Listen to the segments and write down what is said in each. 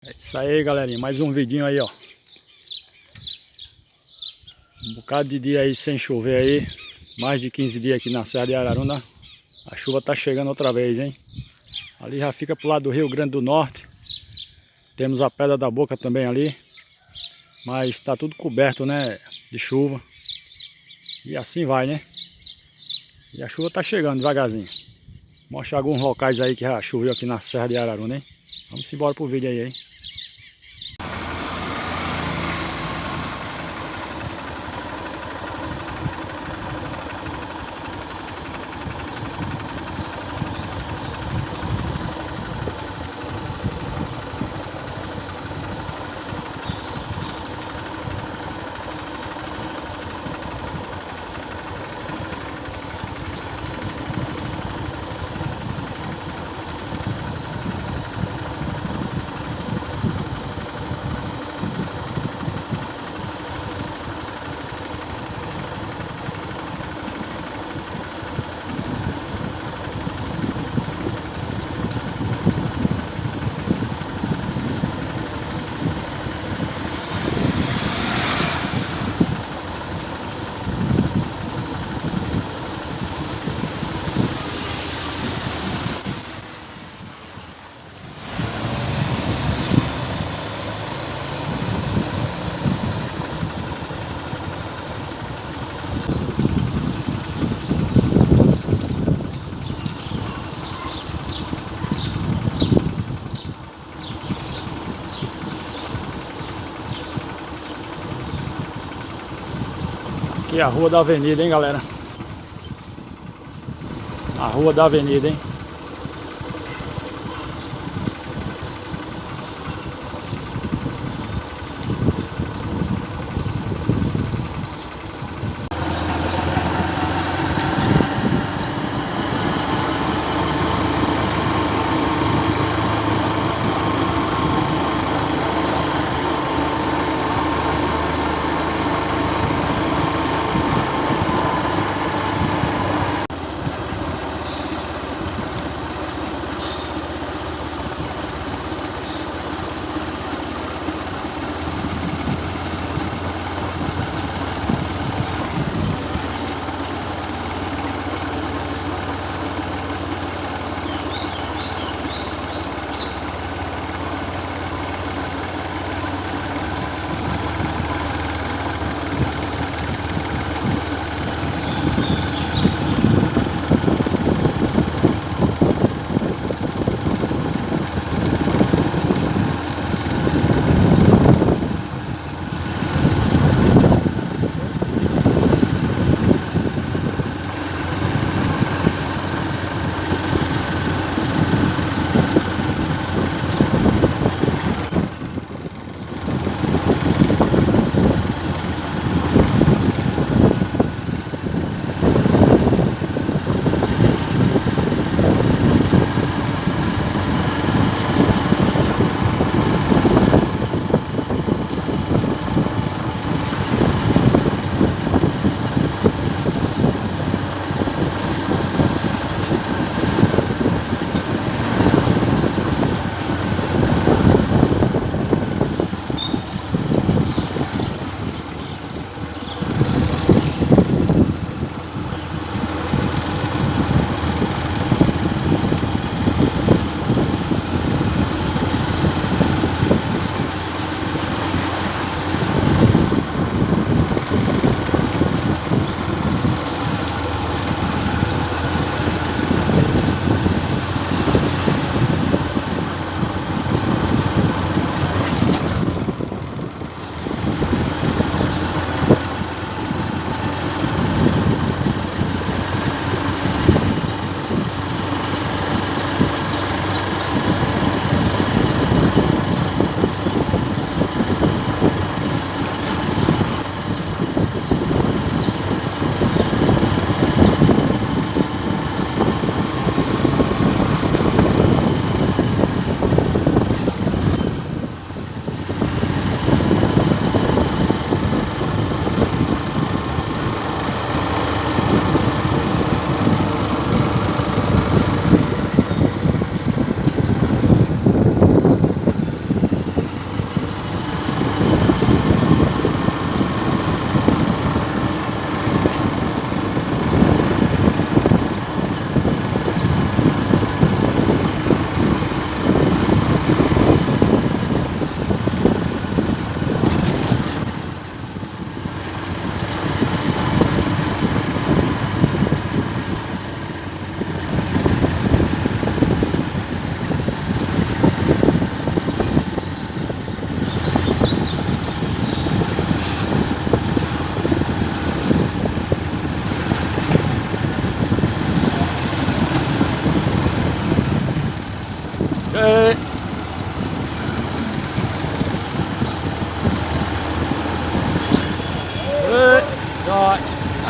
É isso aí, galerinha, mais um vidinho aí, ó. Um bocado de dia aí sem chover aí. Mais de 15 dias aqui na Serra de Araruna. A chuva tá chegando outra vez, hein? Ali já fica pro lado do Rio Grande do Norte. Temos a Pedra da Boca também ali. Mas tá tudo coberto, né, de chuva. E assim vai, né? E a chuva tá chegando devagarzinho. Vou mostrar alguns locais aí que já choveu aqui na Serra de Araruna, hein? Vamos embora pro vídeo aí, hein? Aqui é a Rua da Avenida, hein, galera? A Rua da Avenida, hein?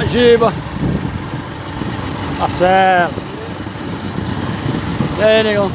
A Giba. Marcelo. E aí, negão?